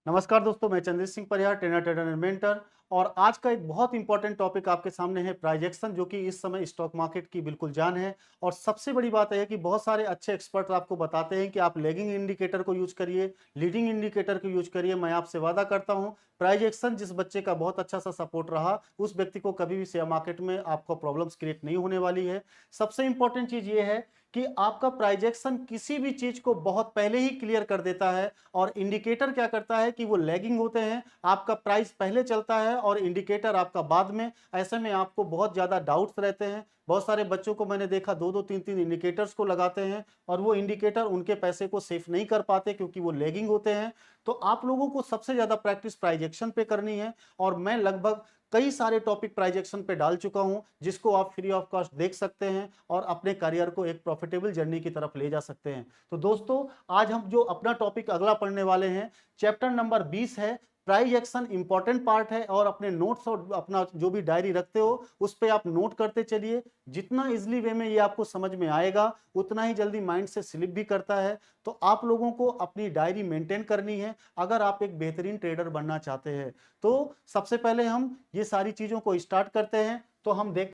नमस्कार दोस्तों, मैं Chandra Singh Parihar, trainer and mentor. और आज का एक बहुत इंपॉर्टेंट टॉपिक आपके सामने है प्राइस एक्शन, जो कि इस समय स्टॉक मार्केट की बिल्कुल जान है। और सबसे बड़ी बात है कि बहुत सारे अच्छे एक्सपर्ट आपको बताते हैं कि आप लैगिंग इंडिकेटर को यूज करिए, लीडिंग इंडिकेटर को यूज करिए। मैं आपसे वादा करता हूं, प्राइस एक्शन जिस बच्चे का बहुत अच्छा सा सपोर्ट रहा, उस व्यक्ति को कभी भी शेयर मार्केट में आपको प्रॉब्लम्स क्रिएट नहीं होने वाली है। सबसे इंपॉर्टेंट चीज ये है कि आपका प्राइजेक्शन किसी भी चीज को बहुत पहले ही क्लियर कर देता है। और इंडिकेटर क्या करता है कि वो लैगिंग होते हैं, आपका प्राइस पहले चलता है और इंडिकेटर आपका बाद में। ऐसे में आपको बहुत ज्यादा डाउट्स रहते हैं। बहुत सारे बच्चों को मैंने देखा दो दो तीन तीन इंडिकेटर्स को लगाते हैं और वो इंडिकेटर उनके पैसे को सेफ नहीं कर पाते क्योंकि वो लैगिंग होते हैं। तो आप लोगों को सबसे ज्यादा प्रैक्टिस प्राइजेक्शन पे करनी है। और मैं लगभग कई सारे टॉपिक प्राइजेक्शन पे डाल चुका हूं, जिसको आप फ्री ऑफ कॉस्ट देख सकते हैं और अपने करियर को एक प्रॉफिटेबल जर्नी की तरफ ले जा सकते हैं। तो दोस्तों, आज हम जो अपना टॉपिक अगला पढ़ने वाले हैं, चैप्टर नंबर 20 है। प्राइस एक्शन इंपॉर्टेंट पार्ट है और अपने नोट्स और अपना जो भी डायरी रखते हो उस पे आप नोट करते चलिए। जितना इजिली वे में ये आपको समझ में आएगा, उतना ही जल्दी माइंड से स्लिप भी करता है। तो आप लोगों को अपनी डायरी मेंटेन करनी है अगर आप एक बेहतरीन ट्रेडर बनना चाहते हैं। तो सबसे पहले हम ये सारी चीजों को स्टार्ट करते हैं। तो हम देखते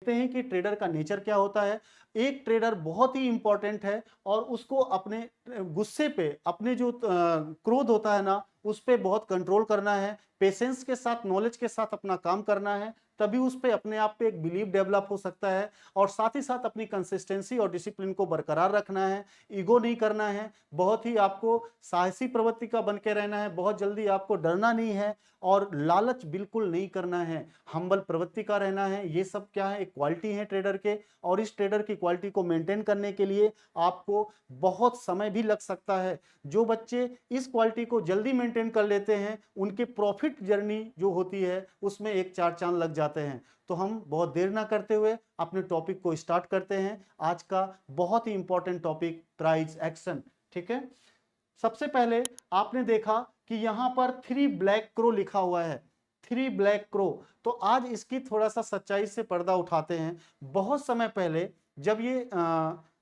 हैं कि ट्रेडर का नेचर क्या होता है। एक ट्रेडर बहुत ही इंपॉर्टेंट है और उसको अपने गुस्से पे, अपने जो क्रोध होता है ना, उस पे बहुत कंट्रोल करना है। पेशेंस के साथ, नॉलेज के साथ अपना काम करना है, तभी उस पे अपने आप पे एक बिलीव डेवलप हो सकता है। और साथ ही साथ अपनी कंसिस्टेंसी और डिसिप्लिन को बरकरार रखना है। ईगो नहीं करना है, बहुत ही आपको साहसी प्रवृत्ति का बन के रहना है, बहुत जल्दी आपको डरना नहीं है और लालच बिल्कुल नहीं करना है, हम्बल प्रवृत्ति का रहना है। ये सब क्या है, एक क्वालिटी है ट्रेडर के। और इस ट्रेडर की क्वालिटी को मेंटेन करने के लिए आपको बहुत समय भी लग सकता है। जो बच्चे इस क्वालिटी को जल्दी मेंटेन कर लेते हैं, उनके प्रॉफिट जर्नी जो होती है उसमें एक चार चांद लग जाते हैं। तो हम बहुत देर ना करते हुए अपने टॉपिक को स्टार्ट करते हैं। आज का बहुत ही इंपॉर्टेंट टॉपिक प्राइस एक्शन। ठीक है, सबसे पहले आपने देखा कि यहां पर थ्री ब्लैक क्रो लिखा हुआ है, थ्री ब्लैक क्रो। तो आज इसकी थोड़ा सा सच्चाई से पर्दा उठाते हैं। बहुत समय पहले, जब ये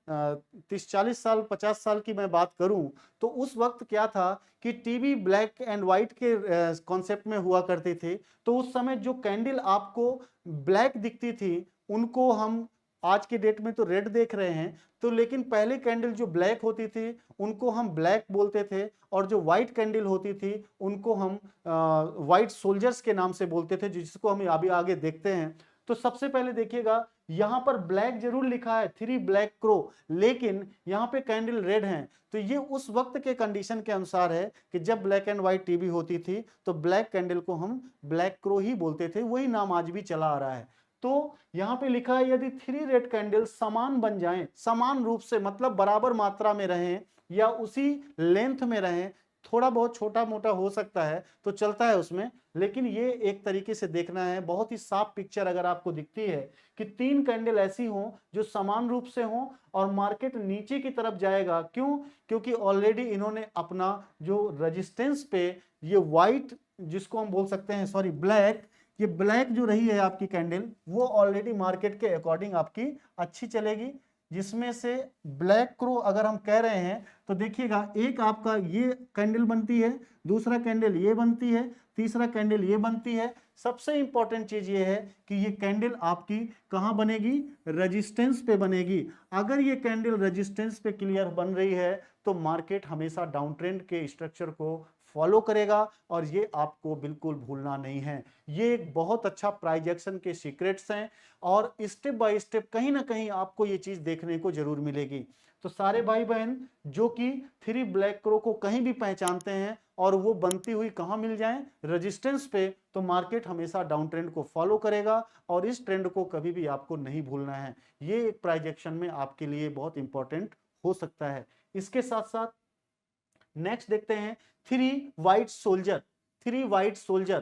30-40 साल 50 साल की मैं बात करूं, तो उस वक्त क्या था कि टीवी ब्लैक एंड व्हाइट के कॉन्सेप्ट में हुआ करती थी। तो उस समय जो कैंडल आपको ब्लैक दिखती थी, उनको हम आज के डेट में तो रेड देख रहे हैं। तो लेकिन पहले कैंडल जो ब्लैक होती थी उनको हम ब्लैक बोलते थे, और जो व्हाइट कैंडल होती थी उनको हम व्हाइट सोल्जर्स के नाम से बोलते थे, जिसको हम अभी आगे देखते हैं। तो सबसे पहले देखिएगा, यहां पर ब्लैक जरूर लिखा है, थ्री ब्लैक क्रो, लेकिन यहां पे कैंडल रेड है। तो ये उस वक्त के कंडीशन के अनुसार है कि जब ब्लैक एंड व्हाइट टीवी होती थी तो ब्लैक कैंडल को हम ब्लैक क्रो ही बोलते थे, वही नाम आज भी चला आ रहा है। तो यहां पे लिखा है, यदि थ्री रेड कैंडल समान बन जाएं, समान रूप से मतलब बराबर मात्रा में रहें या उसी लेंथ में रहें, थोड़ा बहुत छोटा मोटा हो सकता है तो चलता है उसमें, लेकिन ये एक तरीके से देखना है। बहुत ही साफ पिक्चर अगर आपको दिखती है कि तीन कैंडल ऐसी हों जो समान रूप से हों और मार्केट नीचे की तरफ जाएगा, क्यों? क्योंकि ऑलरेडी इन्होंने अपना जो रेजिस्टेंस पे, ये व्हाइट जिसको हम बोल सकते हैं, सॉरी ब्लैक, ये ब्लैक जो रही है आपकी कैंडल, वो ऑलरेडी मार्केट के अकॉर्डिंग आपकी अच्छी चलेगी। जिसमें से ब्लैक क्रो अगर हम कह रहे हैं तो देखिएगा, एक आपका ये कैंडल बनती है, दूसरा कैंडल ये बनती है, तीसरा कैंडल ये बनती है। सबसे इंपॉर्टेंट चीज ये है कि ये कैंडल आपकी कहां बनेगी? रेजिस्टेंस पे बनेगी। अगर ये कैंडल रेजिस्टेंस पे क्लियर बन रही है तो मार्केट हमेशा डाउन ट्रेंड के स्ट्रक्चर को फॉलो करेगा, और ये आपको बिल्कुल भूलना नहीं है। ये एक बहुत अच्छा प्राइस एक्शन के सीक्रेट्स हैं और स्टेप बाय स्टेप कहीं ना कहीं आपको ये चीज देखने को जरूर मिलेगी। तो सारे भाई बहन जो कि थ्री ब्लैक क्रो को कहीं भी पहचानते हैं और वो बनती हुई कहां मिल जाए? रेजिस्टेंस पे, तो मार्केट हमेशा डाउन ट्रेंड को फॉलो करेगा और इस ट्रेंड को कभी भी आपको नहीं भूलना है। ये एक प्राइस एक्शन में आपके लिए बहुत इंपॉर्टेंट हो सकता है। इसके साथ साथ नेक्स्ट देखते हैं three white soldier. Three white soldier,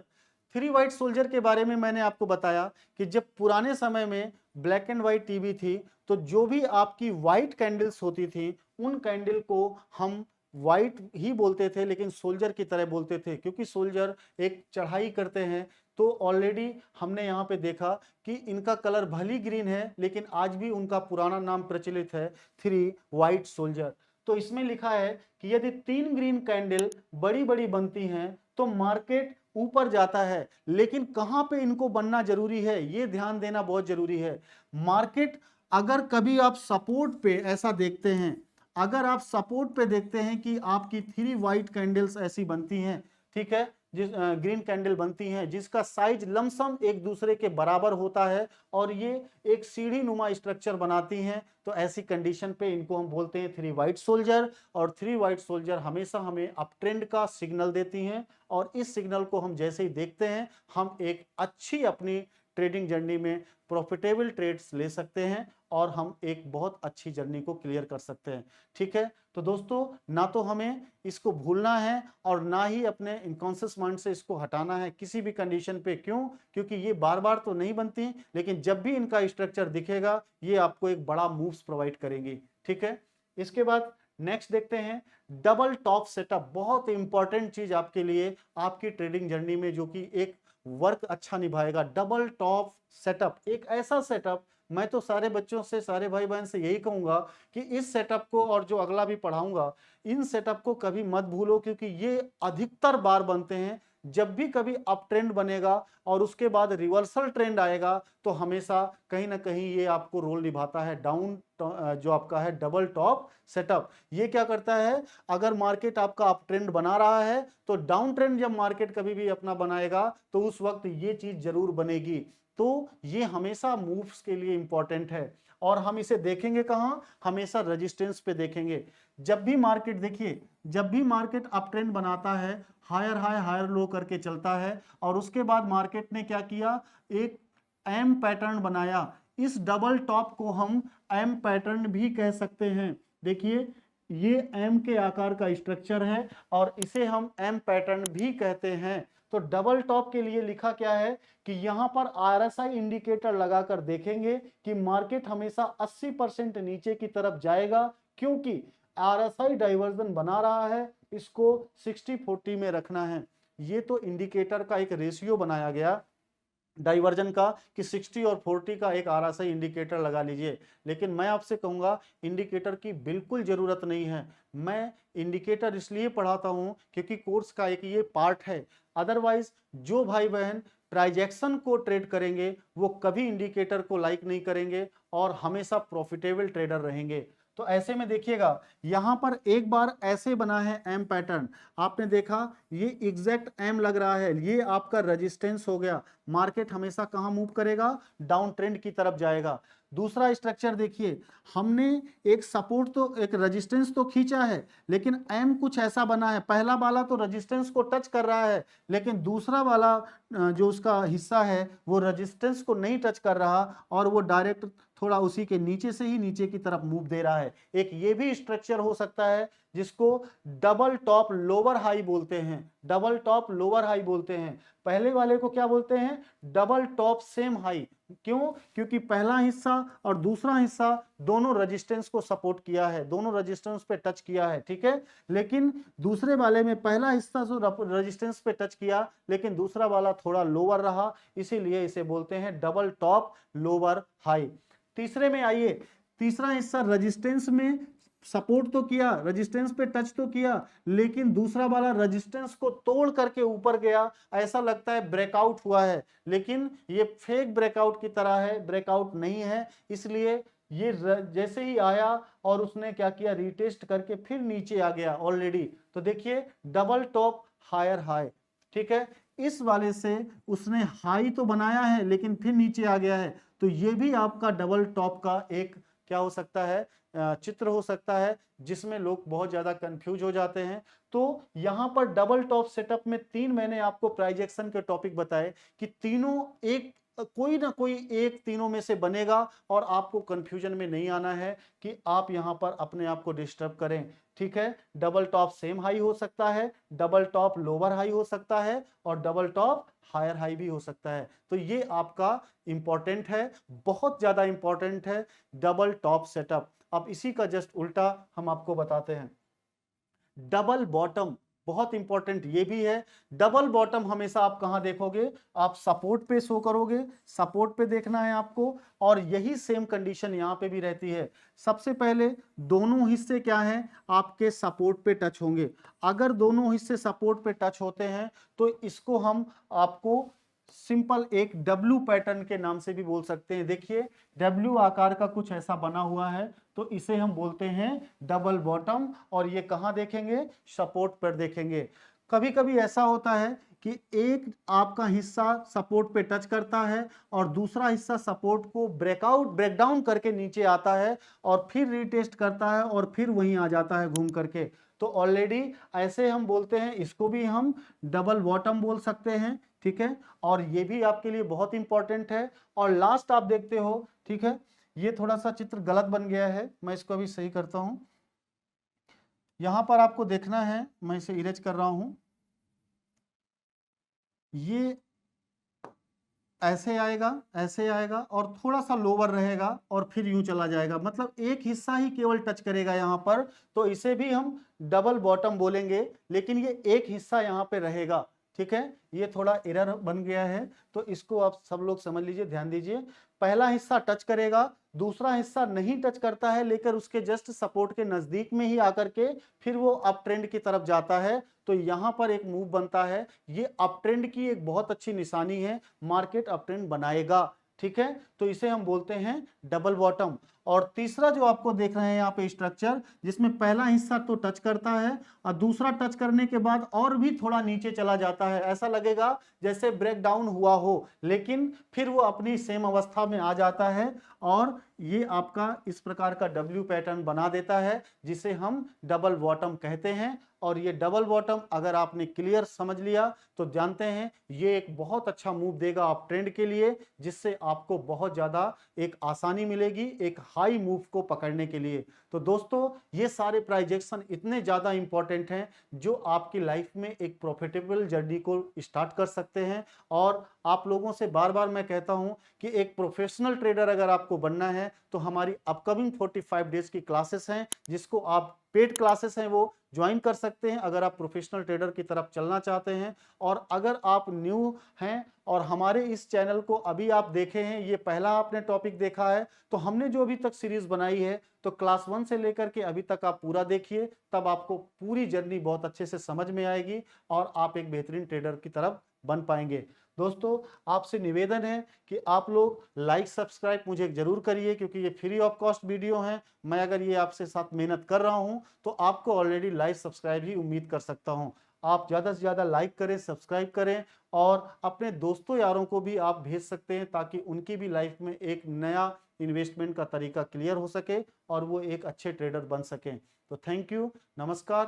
three white soldier के बारे में मैंने आपको बताया कि जब पुराने समय में ब्लैक एंड व्हाइट टीवी थी, तो जो भी आपकी व्हाइट कैंडल्स होती थी, उन कैंडल को हम वाइट ही बोलते थे लेकिन सोल्जर की तरह बोलते थे, क्योंकि सोल्जर एक चढ़ाई करते हैं। तो ऑलरेडी हमने यहाँ पे देखा कि इनका कलर भली ग्रीन है, लेकिन आज भी उनका पुराना नाम प्रचलित है, थ्री वाइट सोल्जर। तो इसमें लिखा है कि यदि 3 ग्रीन कैंडल बड़ी बड़ी बनती हैं तो मार्केट ऊपर जाता है। लेकिन कहां पे इनको बनना जरूरी है, ये ध्यान देना बहुत जरूरी है। मार्केट अगर कभी आप सपोर्ट पे ऐसा देखते हैं, अगर आप सपोर्ट पे देखते हैं कि आपकी 3 वाइट कैंडल्स ऐसी बनती हैं, ठीक है, जिस ग्रीन कैंडल बनती हैं जिसका साइज लमसम एक दूसरे के बराबर होता है और ये एक सीढ़ी नुमा स्ट्रक्चर बनाती हैं, तो ऐसी कंडीशन पे इनको हम बोलते हैं 3 वाइट सोल्जर। और 3 वाइट सोल्जर हमेशा हमें अप ट्रेंड का सिग्नल देती हैं, और इस सिग्नल को हम जैसे ही देखते हैं हम एक अच्छी अपनी ट्रेडिंग जर्नी में प्रॉफिटेबल ट्रेड्स ले सकते हैं और हम एक बहुत अच्छी जर्नी को क्लियर कर सकते हैं। ठीक है, तो दोस्तों ना तो हमें इसको भूलना है और ना ही अपने इनकॉन्शियस माइंड से इसको हटाना है किसी भी कंडीशन पे। क्यों? क्योंकि ये बार बार तो नहीं बनती, लेकिन जब भी इनका स्ट्रक्चर दिखेगा ये आपको एक बड़ा मूव्स प्रोवाइड करेंगी। ठीक है, इसके बाद नेक्स्ट देखते हैं डबल टॉप सेटअप। बहुत इंपॉर्टेंट चीज आपके लिए आपकी ट्रेडिंग जर्नी में, जो कि एक वर्क अच्छा निभाएगा। डबल टॉप सेटअप एक ऐसा सेटअप, मैं तो सारे बच्चों से, सारे भाई बहन से यही कहूंगा कि इस सेटअप को और जो अगला भी पढ़ाऊंगा, इन सेटअप को कभी मत भूलो, क्योंकि ये अधिकतर बार बनते हैं। जब भी कभी अप ट्रेंड बनेगा और उसके बाद रिवर्सल ट्रेंड आएगा तो हमेशा कहीं ना कहीं ये आपको रोल निभाता है डाउन, जो आपका है डबल टॉप सेटअप। ये क्या करता है, अगर मार्केट आपका अप ट्रेंड बना रहा है तो डाउन ट्रेंड जब मार्केट कभी भी अपना बनाएगा तो उस वक्त ये चीज जरूर बनेगी। तो ये हमेशा मूव्स के लिए इंपॉर्टेंट है और हम इसे देखेंगे कहां, हमेशा रेजिस्टेंस पे देखेंगे। जब भी मार्केट देखिए, जब भी मार्केट अप ट्रेंड बनाता है, हायर हाई हायर लो करके चलता है, और उसके बाद मार्केट ने क्या किया, एक एम पैटर्न बनाया। इस डबल टॉप को हम एम पैटर्न भी कह सकते हैं। देखिए ये एम के आकार का स्ट्रक्चर है और इसे हम एम पैटर्न भी कहते हैं। तो डबल टॉप के लिए लिखा क्या है कि यहां पर आरएसआई इंडिकेटर लगाकर देखेंगे कि मार्केट हमेशा 80% नीचे की तरफ जाएगा, क्योंकि आरएसआई डाइवर्जन बना रहा है, इसको 60-40 में रखना है। ये तो इंडिकेटर का एक रेशियो बनाया गया डाइवर्जन का कि 60 और 40 का एक आरएसआई इंडिकेटर लगा लीजिए। लेकिन मैं आपसे कहूंगा इंडिकेटर की बिल्कुल जरूरत नहीं है। मैं इंडिकेटर इसलिए पढ़ाता हूं क्योंकि कोर्स का एक ये पार्ट है। अदरवाइज जो भाई बहन ट्रांजैक्शन को ट्रेड करेंगे वो कभी इंडिकेटर को लाइक नहीं करेंगे और हमेशा प्रॉफिटेबल ट्रेडर रहेंगे। तो ऐसे में देखिएगा यहां पर एक बार ऐसे बना है एम पैटर्न, आपने देखा ये एग्जैक्ट एम लग रहा है, ये आपका रेजिस्टेंस हो गया। मार्केट हमेशा कहां मूव करेगा, डाउन ट्रेंड की तरफ जाएगा। दूसरा स्ट्रक्चर देखिए, हमने एक सपोर्ट तो एक रेजिस्टेंस तो खींचा है, लेकिन एम कुछ ऐसा बना है, पहला वाला तो रेजिस्टेंस को टच कर रहा है, लेकिन दूसरा वाला जो उसका हिस्सा है वो रेजिस्टेंस को नहीं टच कर रहा और वो डायरेक्ट थोड़ा उसी के नीचे से ही नीचे की तरफ मूव दे रहा है। एक ये भी स्ट्रक्चर हो सकता है जिसको डबल टॉप लोअर हाई बोलते हैं। डबल टॉप लोअर हाई बोलते हैं। पहले वाले को क्या बोलते हैं, डबल टॉप सेम हाई। क्यों? क्योंकि पहला हिस्सा और दूसरा हिस्सा दोनों रेजिस्टेंस को सपोर्ट किया है, दोनों रेजिस्टेंस पे टच किया है। ठीक है, लेकिन दूसरे वाले में पहला हिस्सा जो रेजिस्टेंस पे टच किया लेकिन दूसरा वाला थोड़ा लोअर रहा, इसीलिए इसे बोलते हैं डबल टॉप लोअर हाई। तीसरे में आइए, तीसरा हिस्सा रेजिस्टेंस में सपोर्ट तो किया, रेजिस्टेंस पे टच तो किया, लेकिन दूसरा वाला रेजिस्टेंस को तोड़ करके ऊपर गया। ऐसा लगता है ब्रेकआउट हुआ है, लेकिन ये फेक ब्रेकआउट की तरह है, ब्रेकआउट नहीं है। इसलिए ये जैसे ही आया और उसने क्या किया, रीटेस्ट करके फिर नीचे आ गया ऑलरेडी। तो देखिए डबल टॉप हायर हाई। ठीक है, इस वाले से उसने हाई तो बनाया है लेकिन फिर नीचे आ गया है, तो ये भी आपका डबल टॉप का एक क्या हो सकता है, चित्र हो सकता है, जिसमें लोग बहुत ज्यादा कंफ्यूज हो जाते हैं। तो यहां पर डबल टॉप सेटअप में तीन मैंने आपको प्राइस एक्शन के टॉपिक बताए कि तीनों एक कोई ना कोई एक तीनों में से बनेगा और आपको कंफ्यूजन में नहीं आना है कि आप यहां पर अपने आप को डिस्टर्ब करें। ठीक है, डबल टॉप सेम हाई हो सकता है, डबल टॉप लोअर हाई हो सकता है और डबल टॉप हायर हाई भी हो सकता है। तो ये आपका इंपॉर्टेंट है, बहुत ज्यादा इंपॉर्टेंट है डबल टॉप सेटअप। अब इसी का जस्ट उल्टा हम आपको बताते हैं। डबल बॉटम, बहुत इंपॉर्टेंट ये भी है। डबल बॉटम हमेशा आप कहां देखोगे, आप सपोर्ट पे शो करोगे, सपोर्ट पे देखना है आपको, और यही सेम कंडीशन यहां पे भी रहती है। सबसे पहले दोनों हिस्से क्या हैं, आपके सपोर्ट पे टच होंगे। अगर दोनों हिस्से सपोर्ट पे टच होते हैं तो इसको हम आपको सिंपल एक डब्ल्यू पैटर्न के नाम से भी बोल सकते हैं। देखिए डब्ल्यू आकार का कुछ ऐसा बना हुआ है, तो इसे हम बोलते हैं डबल बॉटम, और ये कहां देखेंगे, सपोर्ट पर देखेंगे। कभी कभी ऐसा होता है कि एक आपका हिस्सा सपोर्ट पे टच करता है और दूसरा हिस्सा सपोर्ट को ब्रेकडाउन करके नीचे आता है और फिर रीटेस्ट करता है और फिर वहीं आ जाता है घूम करके। तो ऑलरेडी ऐसे हम बोलते हैं, इसको भी हम डबल बॉटम बोल सकते हैं, ठीक है। और ये भी आपके लिए बहुत इंपॉर्टेंट है। और लास्ट आप देखते हो, ठीक है, ये थोड़ा सा चित्र गलत बन गया है, मैं इसको अभी सही करता हूं। यहां पर आपको देखना है, मैं इसे इरेज कर रहा हूं, ये ऐसे आएगा, ऐसे आएगा और थोड़ा सा लोअर रहेगा और फिर यूं चला जाएगा, मतलब एक हिस्सा ही केवल टच करेगा यहां पर, तो इसे भी हम डबल बॉटम बोलेंगे, लेकिन ये एक हिस्सा यहां पे रहेगा, ठीक है। ये थोड़ा एरर बन गया है, तो इसको आप सब लोग समझ लीजिए, ध्यान दीजिए। पहला हिस्सा टच करेगा, दूसरा हिस्सा नहीं टच करता है, लेकर उसके जस्ट सपोर्ट के नजदीक में ही आकर के फिर वो अप ट्रेंड की तरफ जाता है, तो यहां पर एक मूव बनता है। ये अप ट्रेंड की एक बहुत अच्छी निशानी है, मार्केट अप ट्रेंड बनाएगा, ठीक है। तो इसे हम बोलते हैं डबल बॉटम। और तीसरा जो आपको देख रहे हैं यहाँ पे स्ट्रक्चर, जिसमें पहला हिस्सा तो टच करता है और दूसरा टच करने के बाद और भी थोड़ा नीचे चला जाता है, ऐसा लगेगा जैसे ब्रेक डाउन हुआ हो, लेकिन फिर वो अपनी सेम अवस्था में आ जाता है और ये आपका इस प्रकार का डब्ल्यू पैटर्न बना देता है, जिसे हम डबल बॉटम कहते हैं। और ये डबल बॉटम अगर आपने क्लियर समझ लिया तो जानते हैं ये एक बहुत अच्छा मूव देगा आप ट्रेंड के लिए, जिससे आपको बहुत ज्यादा एक आसानी मिलेगी एक हाई मूव को पकड़ने के लिए। तो दोस्तों ये सारे प्राइजेक्शन इतने ज्यादा इंपॉर्टेंट हैं जो आपकी लाइफ में एक प्रॉफिटेबल जर्नी को स्टार्ट कर सकते हैं। और आप लोगों से बार बार मैं कहता हूं कि एक प्रोफेशनल ट्रेडर अगर आपको बनना है तो हमारी अपकमिंग 45 डेज की क्लासेस हैं, जिसको आप पेड क्लासेस हैं वो ज्वाइन कर सकते हैं अगर आप प्रोफेशनल ट्रेडर की तरफ चलना चाहते हैं। और अगर आप न्यू हैं और हमारे इस चैनल को अभी आप देखे हैं, ये पहला आपने टॉपिक देखा है, तो हमने जो अभी तक सीरीज बनाई है तो क्लास 1 से लेकर के अभी तक आप पूरा देखिए, तब आपको पूरी जर्नी बहुत अच्छे से समझ में आएगी और आप एक बेहतरीन ट्रेडर की तरफ बन पाएंगे। दोस्तों आपसे निवेदन है कि आप लोग लाइक सब्सक्राइब मुझे जरूर करिए, क्योंकि ये फ्री ऑफ कॉस्ट वीडियो है। मैं अगर ये आपसे साथ मेहनत कर रहा हूं तो आपको ऑलरेडी लाइक सब्सक्राइब ही उम्मीद कर सकता हूं। आप ज्यादा से ज्यादा लाइक करें, सब्सक्राइब करें और अपने दोस्तों यारों को भी आप भेज सकते हैं, ताकि उनकी भी लाइफ में एक नया इन्वेस्टमेंट का तरीका क्लियर हो सके और वो एक अच्छे ट्रेडर बन सकें। तो थैंक यू, नमस्कार।